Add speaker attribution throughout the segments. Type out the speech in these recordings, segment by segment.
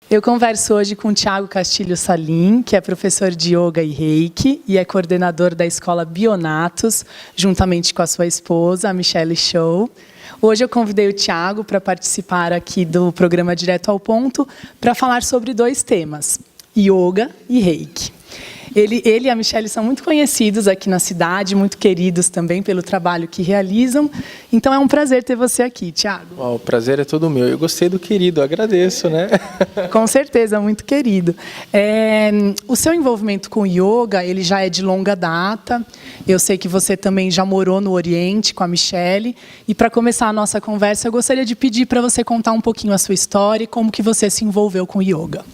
Speaker 1: Eu converso hoje com o Thiago Castilho Salim, que é professor de Yoga e Reiki e é coordenador da Escola Bionatos, juntamente com a sua esposa, a Michelle Show. Hoje eu convidei o Thiago para participar aqui do programa Direto ao Ponto para falar sobre dois temas, Yoga e Reiki. Ele e a Michelle são muito conhecidos aqui na cidade, muito queridos também pelo trabalho que realizam. Então é um prazer ter você aqui, Thiago.
Speaker 2: O prazer é todo meu. Eu gostei do querido, agradeço, né?
Speaker 1: Com certeza, muito querido. O seu envolvimento com o yoga, ele já é de longa data. Eu sei que você também já morou no Oriente com a Michelle. E para começar a nossa conversa, eu gostaria de pedir para você contar um pouquinho a sua história e como que você se envolveu com o yoga.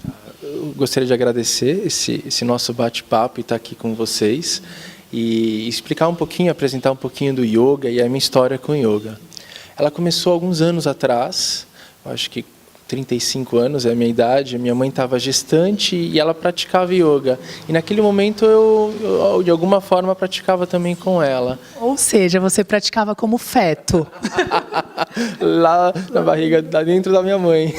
Speaker 2: Eu gostaria de agradecer esse nosso bate-papo e estar aqui com vocês e explicar um pouquinho, apresentar um pouquinho do yoga e a minha história com o yoga. Ela começou alguns anos atrás, acho que 35 anos é a minha idade. A minha mãe estava gestante e ela praticava yoga. E naquele momento eu de alguma forma praticava também com ela.
Speaker 1: Ou seja, você praticava como feto.
Speaker 2: Lá na barriga, dentro da minha mãe.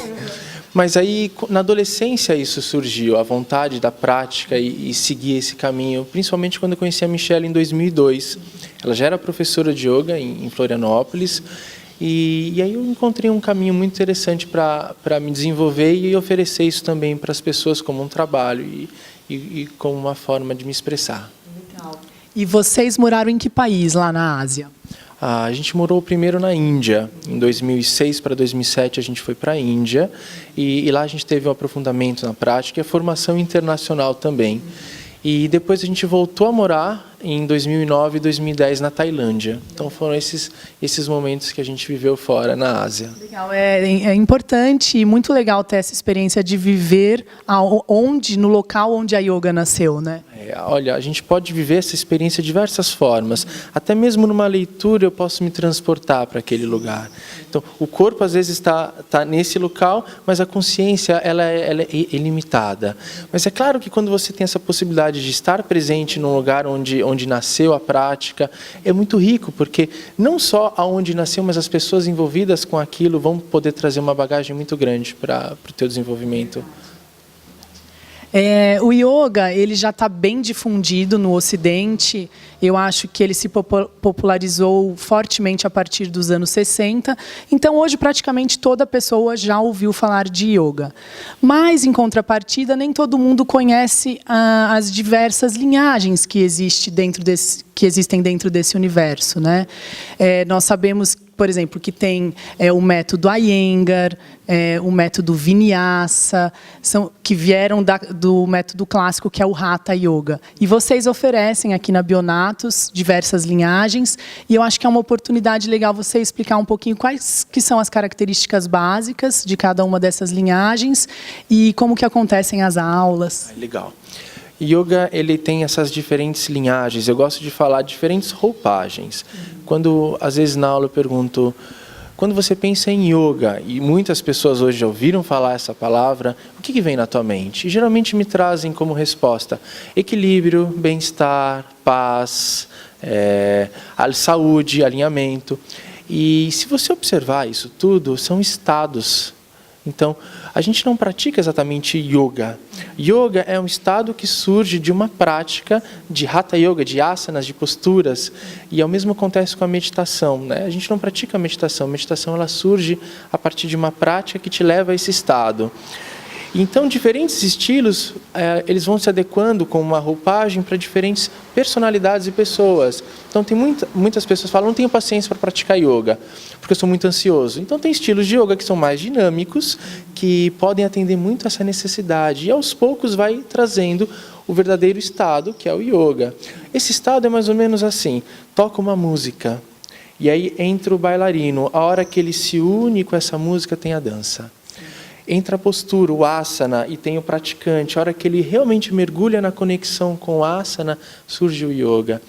Speaker 2: Mas aí, na adolescência, isso surgiu, a vontade da prática e seguir esse caminho, principalmente quando eu conheci a Michelle em 2002. Ela já era professora de yoga em Florianópolis, e aí eu encontrei um caminho muito interessante para me desenvolver e oferecer isso também para as pessoas como um trabalho e como uma forma de me expressar.
Speaker 1: Legal. E vocês moraram em que país lá na Ásia?
Speaker 2: A gente morou primeiro na Índia. Em 2006 para 2007 a gente foi para a Índia e lá a gente teve um aprofundamento na prática e a formação internacional também. E depois a gente voltou a morar em 2009 e 2010 na Tailândia. Então foram esses momentos que a gente viveu fora, na Ásia.
Speaker 1: Legal, é importante e muito legal ter essa experiência de viver no local onde a yoga nasceu, né?
Speaker 2: Olha, a gente pode viver essa experiência de diversas formas. Até mesmo numa leitura eu posso me transportar para aquele lugar. Então, o corpo às vezes está nesse local, mas a consciência ela é ilimitada. Mas é claro que quando você tem essa possibilidade de estar presente num lugar onde nasceu a prática, é muito rico, porque não só aonde nasceu, mas as pessoas envolvidas com aquilo vão poder trazer uma bagagem muito grande para o teu desenvolvimento.
Speaker 1: O yoga ele já está bem difundido no Ocidente. Eu acho que ele se popularizou fortemente a partir dos anos 60. Então, hoje, praticamente toda pessoa já ouviu falar de yoga. Mas, em contrapartida, nem todo mundo conhece as diversas linhagens que existem dentro desse universo, né? Nós sabemos, por exemplo, que tem o método Iyengar, o método Vinyasa, que vieram do método clássico, que é o Hatha Yoga. E vocês oferecem aqui na Bionatos diversas linhagens, e eu acho que é uma oportunidade legal você explicar um pouquinho quais que são as características básicas de cada uma dessas linhagens e como que acontecem as aulas.
Speaker 2: Legal. Yoga ele tem essas diferentes linhagens. Eu gosto de falar diferentes roupagens. Quando às vezes na aula eu pergunto, quando você pensa em yoga, e muitas pessoas hoje já ouviram falar essa palavra, o que vem na tua mente? E geralmente me trazem como resposta equilíbrio, bem-estar, paz, saúde, alinhamento. E se você observar isso tudo, são estados. Então, a gente não pratica exatamente yoga. Yoga é um estado que surge de uma prática de Hatha Yoga, de asanas, de posturas. E ao mesmo acontece com a meditação, né? A gente não pratica a meditação. A meditação ela surge a partir de uma prática que te leva a esse estado. Então, diferentes estilos, eles vão se adequando com uma roupagem para diferentes personalidades e pessoas. Então, tem muitas pessoas que falam, não tenho paciência para praticar yoga, porque eu sou muito ansioso. Então, tem estilos de yoga que são mais dinâmicos, que podem atender muito essa necessidade. E, aos poucos, vai trazendo o verdadeiro estado, que é o yoga. Esse estado é mais ou menos assim, toca uma música, e aí entra o bailarino. A hora que ele se une com essa música, tem a dança. Entra a postura, o asana, e tem o praticante. A hora que ele realmente mergulha na conexão com o asana, surge o yoga.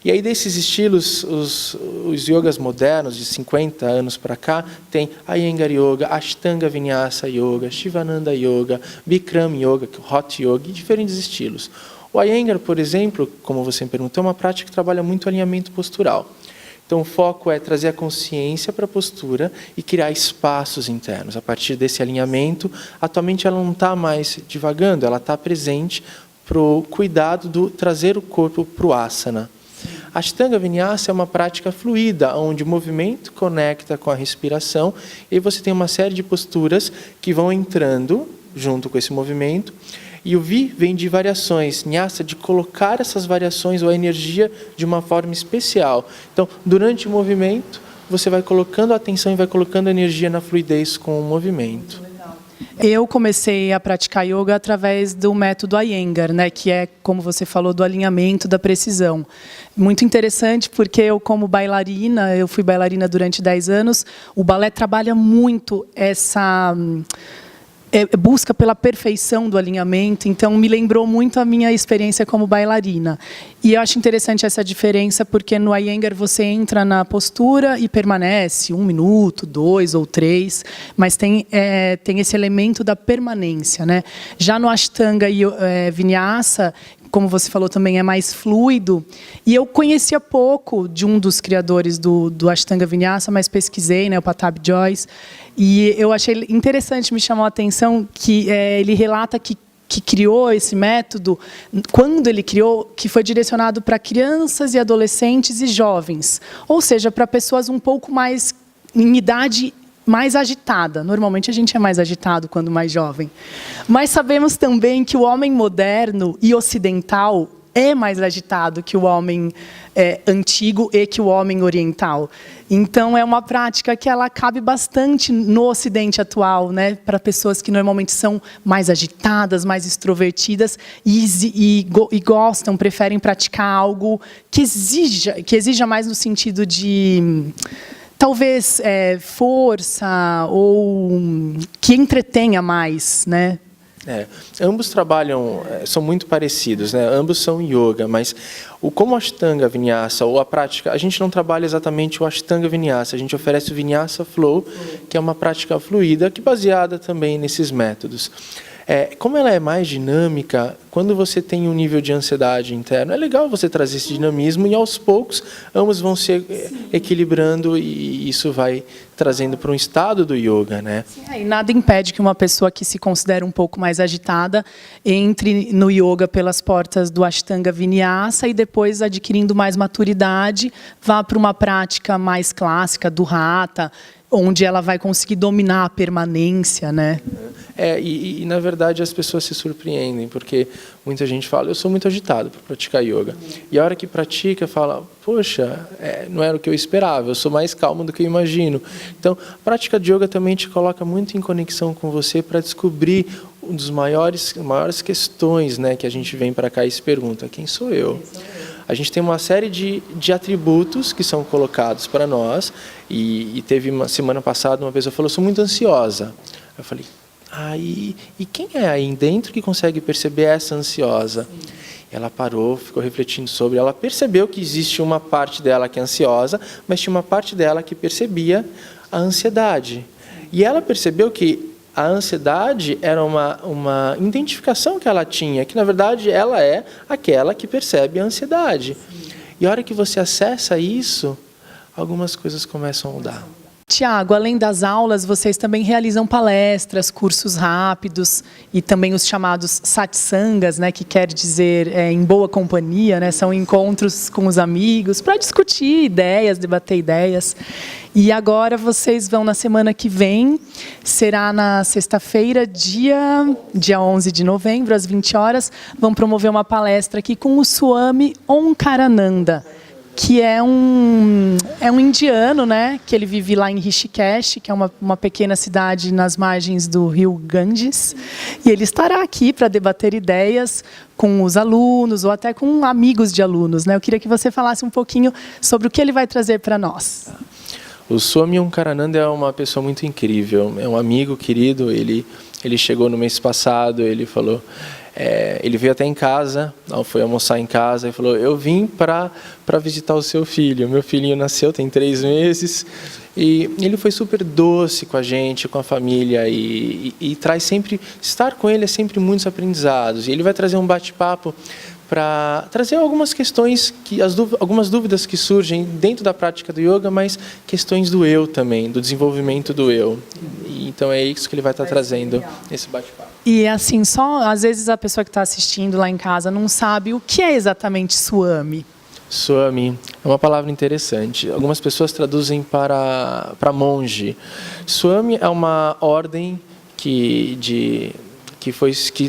Speaker 2: E aí desses estilos, os yogas modernos, de 50 anos para cá, tem Iyengar Yoga, Ashtanga Vinyasa Yoga, Shivananda Yoga, Bikram Yoga, Hot Yoga, e diferentes estilos. O Iyengar, por exemplo, como você me perguntou, é uma prática que trabalha muito alinhamento postural. Então, o foco é trazer a consciência para a postura e criar espaços internos. A partir desse alinhamento, a tua mente ela não está mais divagando, ela está presente para o cuidado do trazer o corpo para o asana. A Ashtanga Vinyasa é uma prática fluida, onde o movimento conecta com a respiração e você tem uma série de posturas que vão entrando junto com esse movimento. E o Vi vem de variações, Nyasa, de colocar essas variações ou a energia de uma forma especial. Então, durante o movimento, você vai colocando a atenção e vai colocando a energia na fluidez com o movimento.
Speaker 1: Eu comecei a praticar yoga através do método Iyengar, né, que é, como você falou, do alinhamento, da precisão. Muito interessante porque eu, como bailarina, eu fui bailarina durante 10 anos, o balé trabalha muito essa busca pela perfeição do alinhamento, então me lembrou muito a minha experiência como bailarina. E eu acho interessante essa diferença, porque no Iyengar você entra na postura e permanece 1 minuto, 2 ou 3, mas tem esse elemento da permanência, né? Já no Ashtanga Vinyasa, como você falou, também é mais fluido. E eu conhecia pouco de um dos criadores do Ashtanga Vinyasa, mas pesquisei, né, o Patabi Jois, e eu achei interessante, me chamou a atenção que ele relata que criou esse método, quando ele criou, que foi direcionado para crianças e adolescentes e jovens, ou seja, para pessoas um pouco mais em idade mais agitada. Normalmente a gente é mais agitado quando mais jovem. Mas sabemos também que o homem moderno e ocidental é mais agitado que o homem antigo e que o homem oriental. Então, é uma prática que ela cabe bastante no Ocidente atual, né, para pessoas que normalmente são mais agitadas, mais extrovertidas e gostam, preferem praticar algo que exija mais no sentido de talvez força ou que entretenha mais, né?
Speaker 2: Ambos trabalham, são muito parecidos, né? Ambos são yoga, mas como o Ashtanga Vinyasa ou a prática, a gente não trabalha exatamente o Ashtanga Vinyasa, a gente oferece o Vinyasa Flow, que é uma prática fluida, que é baseada também nesses métodos. Como ela é mais dinâmica, quando você tem um nível de ansiedade interno, é legal você trazer esse dinamismo e aos poucos ambos vão se equilibrando e isso vai trazendo para um estado do yoga, né?
Speaker 1: E nada impede que uma pessoa que se considera um pouco mais agitada entre no yoga pelas portas do Ashtanga Vinyasa e depois, adquirindo mais maturidade, vá para uma prática mais clássica do Hatha, onde ela vai conseguir dominar a permanência, né?
Speaker 2: E na verdade as pessoas se surpreendem, porque muita gente fala, eu sou muito agitado para praticar yoga. E a hora que pratica, fala, poxa, não era o que eu esperava, eu sou mais calmo do que eu imagino. Então, a prática de yoga também te coloca muito em conexão com você para descobrir um dos maiores questões, né, que a gente vem para cá e se pergunta, quem sou eu? A gente tem uma série de atributos que são colocados para nós, e teve uma semana passada uma pessoa falou, eu sou muito ansiosa. Eu falei, e quem é aí dentro que consegue perceber essa ansiosa? Ela parou, ficou refletindo sobre, ela percebeu que existe uma parte dela que é ansiosa, mas tinha uma parte dela que percebia a ansiedade. E ela percebeu que a ansiedade era uma identificação que ela tinha, que na verdade ela é aquela que percebe a ansiedade. E a hora que você acessa isso, algumas coisas começam a mudar.
Speaker 1: Tiago, além das aulas, vocês também realizam palestras, cursos rápidos e também os chamados satsangas, né, que quer dizer em boa companhia, né, são encontros com os amigos para discutir ideias, debater ideias. E agora vocês vão na semana que vem, será na sexta-feira, dia 11 de novembro, às 20 horas, vão promover uma palestra aqui com o Swami Onkarananda, que é um indiano, né, que ele vive lá em Rishikesh, que é uma pequena cidade nas margens do rio Ganges, e ele estará aqui para debater ideias com os alunos ou até com amigos de alunos, né? Eu queria que você falasse um pouquinho sobre o que ele vai trazer para nós.
Speaker 2: O Swami Onkarananda é uma pessoa muito incrível, é um amigo querido, ele chegou no mês passado, ele falou... ele veio até em casa, foi almoçar em casa e falou, eu vim para visitar o seu filho. Meu filhinho nasceu, tem 3 meses, e ele foi super doce com a gente, com a família, e traz sempre, estar com ele é sempre muitos aprendizados. E ele vai trazer um bate-papo para trazer algumas questões, algumas dúvidas que surgem dentro da prática do yoga, mas questões do eu também, do desenvolvimento do eu. E, então é isso que ele vai estar trazendo nesse bate-papo.
Speaker 1: E assim, só às vezes a pessoa que está assistindo lá em casa não sabe o que é exatamente Swami.
Speaker 2: Swami é uma palavra interessante. Algumas pessoas traduzem para monge. Swami é uma ordem que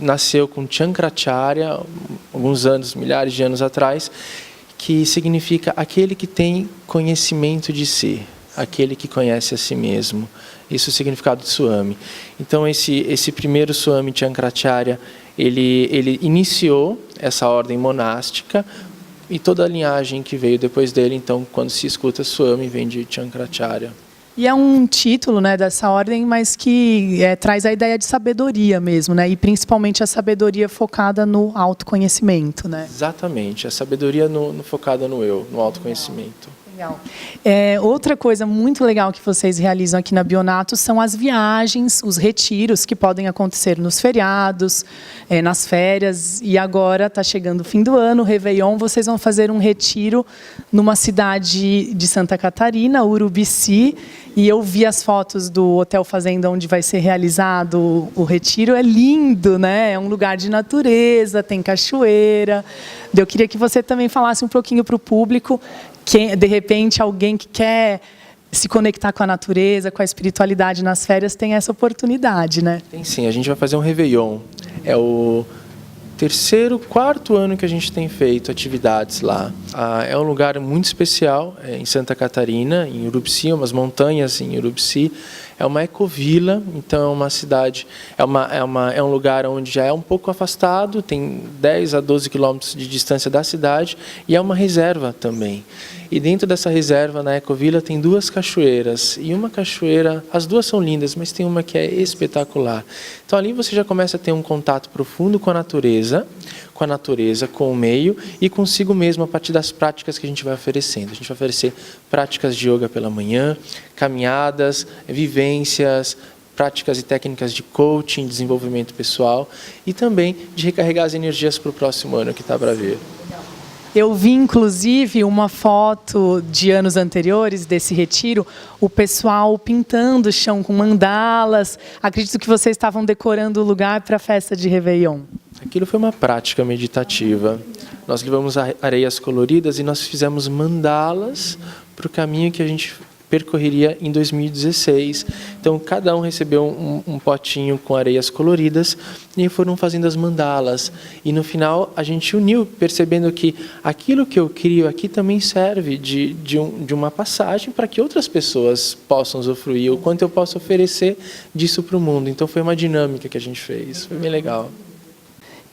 Speaker 2: nasceu com Shankaracharya, alguns anos, milhares de anos atrás, que significa aquele que tem conhecimento de si, aquele que conhece a si mesmo. Isso é o significado de Swami. Então, esse primeiro Swami Shankaracharya, ele iniciou essa ordem monástica, e toda a linhagem que veio depois dele, então, quando se escuta Swami, vem de Shankaracharya.
Speaker 1: E é um título, né, dessa ordem, mas que traz a ideia de sabedoria mesmo, né? E principalmente a sabedoria focada no autoconhecimento, né?
Speaker 2: Exatamente, a sabedoria focada no eu, no autoconhecimento.
Speaker 1: Legal. Outra coisa muito legal que vocês realizam aqui na Bionato são as viagens, os retiros que podem acontecer nos feriados, nas férias, e agora está chegando o fim do ano, o Réveillon, vocês vão fazer um retiro numa cidade de Santa Catarina, Urubici, e eu vi as fotos do Hotel Fazenda onde vai ser realizado o retiro, é lindo, né? É um lugar de natureza, tem cachoeira. Eu queria que você também falasse um pouquinho para o público, de repente alguém que quer se conectar com a natureza, com a espiritualidade nas férias, tem essa oportunidade, né?
Speaker 2: Tem sim, a gente vai fazer um Réveillon. É o quarto ano que a gente tem feito atividades lá. É um lugar muito especial, em Santa Catarina, em Urubici, umas montanhas em Urubici. É uma ecovila, então é uma cidade, é um lugar onde já é um pouco afastado, tem 10 a 12 quilômetros de distância da cidade, e é uma reserva também. E dentro dessa reserva, na ecovila, tem 2 cachoeiras, e uma cachoeira, as duas são lindas, mas tem uma que é espetacular. Então ali você já começa a ter um contato profundo com a natureza, com o meio e consigo mesmo a partir das práticas que a gente vai oferecendo. A gente vai oferecer práticas de yoga pela manhã, caminhadas, vivências, práticas e técnicas de coaching, desenvolvimento pessoal e também de recarregar as energias para o próximo ano que está para vir.
Speaker 1: Eu vi, inclusive, uma foto de anos anteriores desse retiro, o pessoal pintando o chão com mandalas. Acredito que vocês estavam decorando o lugar para a festa de Réveillon.
Speaker 2: Aquilo foi uma prática meditativa. Nós levamos areias coloridas e nós fizemos mandalas para o caminho que a gente percorreria em 2016. Então, cada um recebeu um potinho com areias coloridas e foram fazendo as mandalas. E no final, a gente uniu, percebendo que aquilo que eu crio aqui também serve de uma passagem para que outras pessoas possam usufruir, o quanto eu posso oferecer disso para o mundo. Então, foi uma dinâmica que a gente fez. Foi bem legal.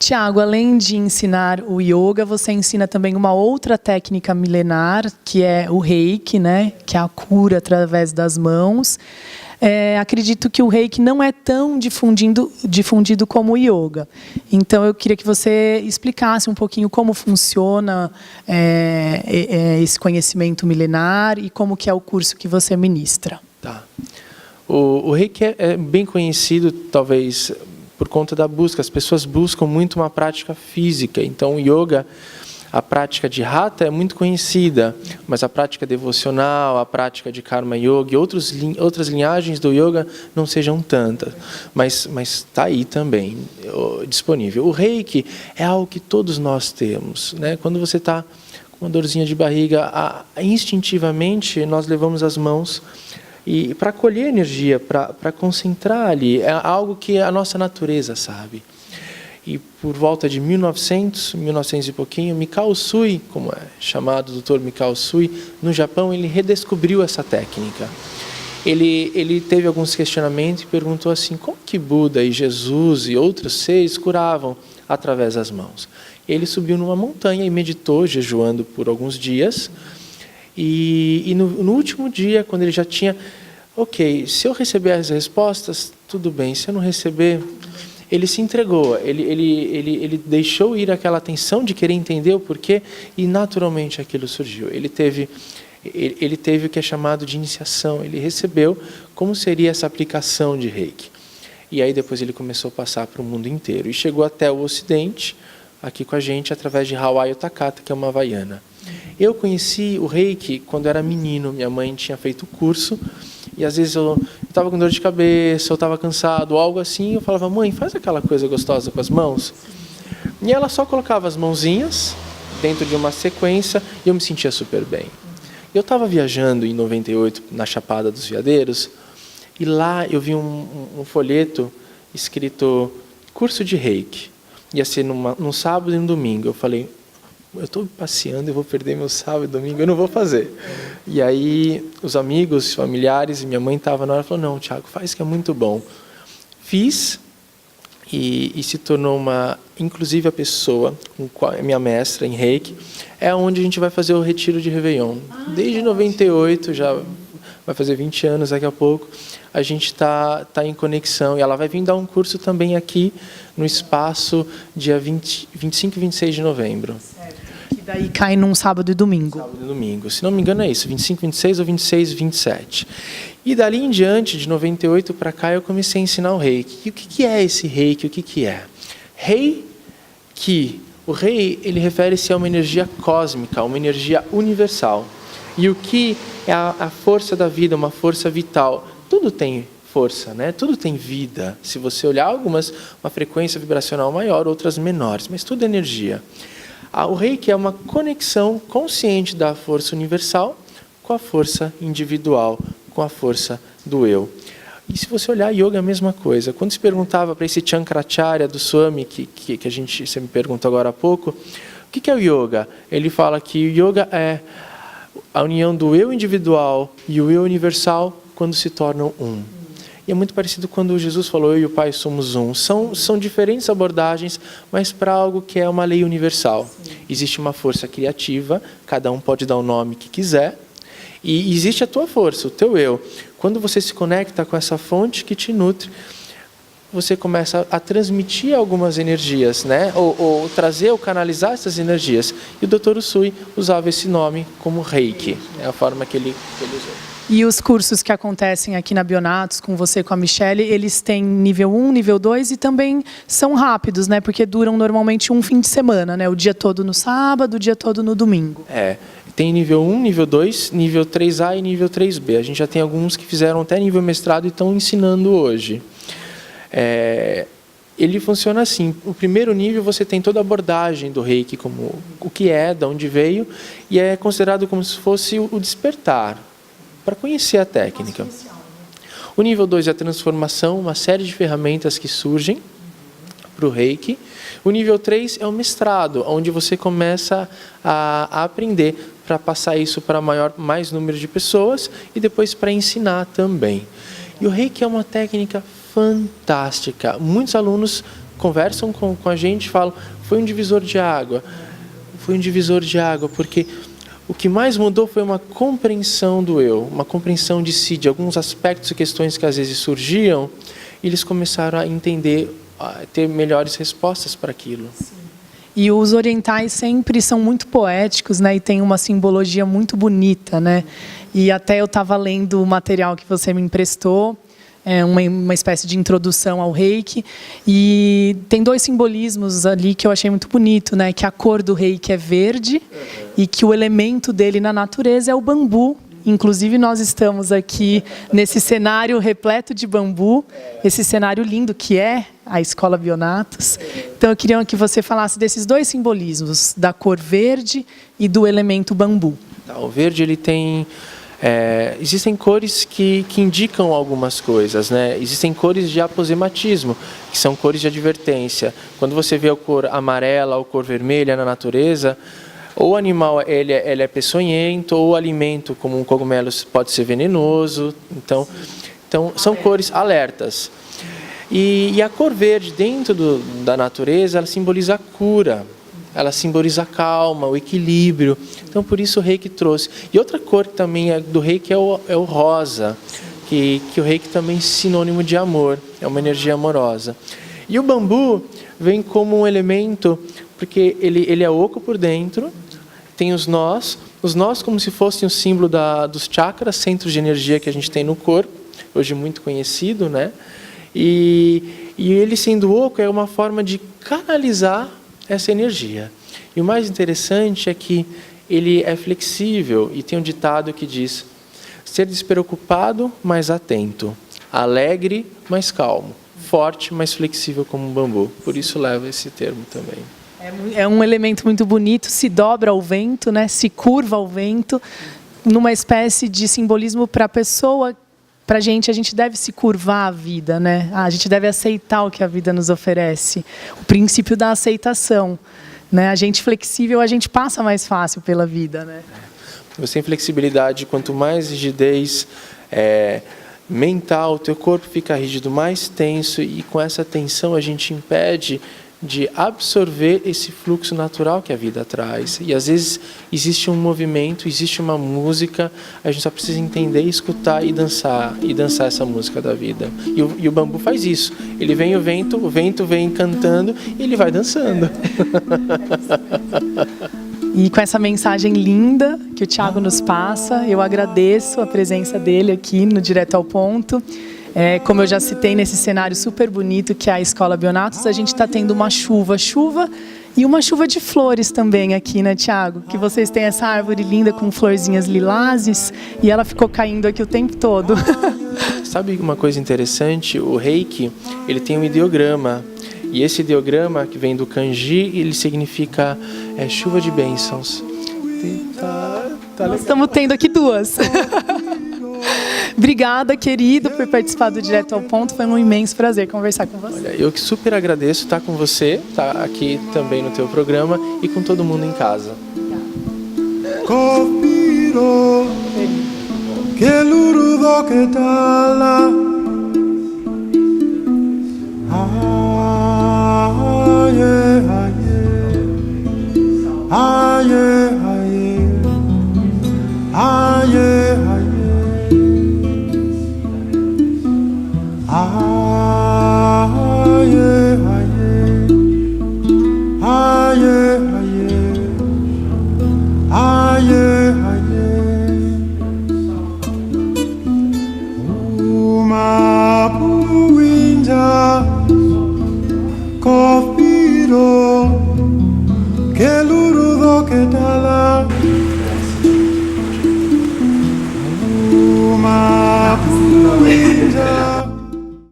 Speaker 1: Tiago, além de ensinar o yoga, você ensina também uma outra técnica milenar, que é o reiki, né? Que é a cura através das mãos. Acredito que o reiki não é tão difundido como o yoga. Então, eu queria que você explicasse um pouquinho como funciona esse conhecimento milenar e como que é o curso que você ministra.
Speaker 2: Tá. O reiki é bem conhecido, talvez, por conta da busca. As pessoas buscam muito uma prática física. Então, o yoga, a prática de Hatha é muito conhecida, mas a prática devocional, a prática de Karma Yoga e outras linhagens do yoga não sejam tantas. Mas está aí também, disponível. O Reiki é algo que todos nós temos, né? Quando você está com uma dorzinha de barriga, instintivamente nós levamos as mãos e para colher energia, para concentrar ali, é algo que a nossa natureza sabe. E por volta de 1900 e pouquinho, Mikao Usui, como é chamado o Dr. Mikao Usui, no Japão, ele redescobriu essa técnica. Ele teve alguns questionamentos e perguntou assim, como que Buda e Jesus e outros seres curavam através das mãos? Ele subiu numa montanha e meditou, jejuando por alguns dias. E no último dia, quando ele já tinha, ok, se eu receber as respostas, tudo bem, se eu não receber, ele se entregou, ele deixou ir aquela atenção de querer entender o porquê e naturalmente aquilo surgiu. Ele teve o que é chamado de iniciação, ele recebeu como seria essa aplicação de Reiki. E aí depois ele começou a passar para o mundo inteiro e chegou até o Ocidente, aqui com a gente através de Hawaii Takata, que é uma havaiana. Eu conheci o Reiki quando era menino. Minha mãe tinha feito o curso e às vezes eu estava com dor de cabeça, eu estava cansado, algo assim. Eu falava, mãe, faz aquela coisa gostosa com as mãos. E ela só colocava as mãozinhas dentro de uma sequência e eu me sentia super bem. Eu estava viajando em 98 na Chapada dos Veadeiros e lá eu vi um folheto escrito curso de Reiki. Ia ser num sábado e no domingo. Eu falei, eu estou passeando, eu vou perder meu sábado e domingo, eu não vou fazer. E aí os amigos, familiares e minha mãe estavam na hora e falaram, não, Thiago, faz que é muito bom. Fiz e se tornou inclusive a pessoa, a minha mestra em Reiki, é onde a gente vai fazer o retiro de Réveillon. Desde 98, já vai fazer 20 anos daqui a pouco, a gente está em conexão. E ela vai vir dar um curso também aqui no espaço dia 25 e 26 de novembro.
Speaker 1: Certo. Que daí cai num sábado e domingo.
Speaker 2: Sábado e domingo. Se não me engano é isso, 25, 26 ou 26, 27. E dali em diante, de 98 para cá, eu comecei a ensinar o Reiki. E o que é esse Reiki? O que é? Reiki. O Rei, ele refere-se a uma energia cósmica, uma energia universal. E o Ki é a força da vida, uma força vital. Tudo tem força, né? Tudo tem vida. Se você olhar algumas, uma frequência vibracional maior, outras menores, mas tudo é energia. O Reiki é uma conexão consciente da força universal com a força individual, com a força do eu. E se você olhar, yoga é a mesma coisa. Quando se perguntava para esse Chankracharya do Swami, que você me perguntou agora há pouco, o que é o yoga? Ele fala que o yoga é a união do eu individual e o eu universal quando se tornam um. E é muito parecido quando Jesus falou, eu e o Pai somos um. São diferentes abordagens, mas para algo que é uma lei universal. Existe uma força criativa, cada um pode dar o nome que quiser, e existe a tua força, o teu eu. Quando você se conecta com essa fonte que te nutre, você começa a transmitir algumas energias, né? ou trazer ou canalizar essas energias. E o Dr. Usui usava esse nome como Reiki, é a forma que ele usou.
Speaker 1: E os cursos que acontecem aqui na Bionatos, com você, com a Michele, eles têm nível 1, nível 2 e também são rápidos, né? Porque duram normalmente um fim de semana, né? O dia todo no sábado, o dia todo no domingo.
Speaker 2: Tem nível 1, nível 2, nível 3A e nível 3B. A gente já tem alguns que fizeram até nível mestrado e estão ensinando hoje. Ele funciona assim, o primeiro nível você tem toda a abordagem do Reiki, como o que é, de onde veio, e é considerado como se fosse o despertar, para conhecer a técnica. O nível 2 é a transformação, uma série de ferramentas que surgem para o Reiki. O nível 3 é o mestrado, onde você começa a aprender para passar isso para mais número de pessoas e depois para ensinar também. E o Reiki é uma técnica fantástica. Muitos alunos conversam com a gente e falam, foi um divisor de água. Foi um divisor de água, porque o que mais mudou foi uma compreensão do eu, uma compreensão de si, de alguns aspectos e questões que às vezes surgiam, e eles começaram a entender, a ter melhores respostas para aquilo.
Speaker 1: Sim. E os orientais sempre são muito poéticos, né? E tem uma simbologia muito bonita, né? E até eu estava lendo o material que você me emprestou, uma espécie de introdução ao Reiki, e tem dois simbolismos ali que eu achei muito bonito, né? Que a cor do Reiki é verde e que o elemento dele na natureza é o bambu. Inclusive nós estamos aqui nesse cenário repleto de bambu, esse cenário lindo que é a Escola Bionatos. Então eu queria que você falasse desses dois simbolismos, da cor verde e do elemento bambu.
Speaker 2: O verde ele tem existem cores que indicam algumas coisas, né? Existem cores de aposematismo, que são cores de advertência. Quando você vê a cor amarela ou cor vermelha na natureza, ou o animal ele é peçonhento, ou o alimento, como um cogumelo, pode ser venenoso. Então são cores alertas. E a cor verde dentro da natureza, ela simboliza a cura. Ela simboliza a calma, o equilíbrio. Então, por isso o Reiki trouxe. E outra cor que também é do Reiki é o rosa, que o Reiki também é sinônimo de amor, é uma energia amorosa. E o bambu vem como um elemento, porque ele é oco por dentro, tem os nós como se fossem o símbolo dos chakras, centros de energia que a gente tem no corpo, hoje muito conhecido, né? E ele sendo oco é uma forma de canalizar essa energia. E o mais interessante é que ele é flexível e tem um ditado que diz: ser despreocupado, mas atento, alegre, mas calmo, forte, mas flexível como um bambu. Por isso leva esse termo também.
Speaker 1: É um elemento muito bonito, se dobra ao vento, né? Se curva ao vento, numa espécie de simbolismo para a pessoa. Para a gente deve se curvar à vida, né? A gente deve aceitar o que a vida nos oferece. O princípio da aceitação, né? A gente flexível, a gente passa mais fácil pela vida, né?
Speaker 2: Você tem flexibilidade, quanto mais rigidez mental, teu corpo fica rígido, mais tenso, e com essa tensão a gente impede de absorver esse fluxo natural que a vida traz. E às vezes existe um movimento, existe uma música, a gente só precisa entender, escutar e dançar essa música da vida. E o bambu faz isso. Ele vem o vento vem cantando e ele vai dançando.
Speaker 1: E com essa mensagem linda que o Thiago nos passa, eu agradeço a presença dele aqui no Direto ao Ponto. Como eu já citei, nesse cenário super bonito que é a Escola Bionatos, a gente está tendo uma chuva e uma chuva de flores também aqui, né, Thiago? Que vocês têm essa árvore linda com florzinhas lilazes e ela ficou caindo aqui o tempo todo.
Speaker 2: Sabe uma coisa interessante? O Reiki, ele tem um ideograma. E esse ideograma, que vem do kanji, ele significa chuva de bênçãos.
Speaker 1: Nós estamos tendo aqui duas. Obrigada, querido, por participar do Direto ao Ponto. Foi um imenso prazer conversar com você.
Speaker 2: Olha, eu que super agradeço estar com você, estar aqui também no teu programa e com todo mundo em casa.
Speaker 3: Ah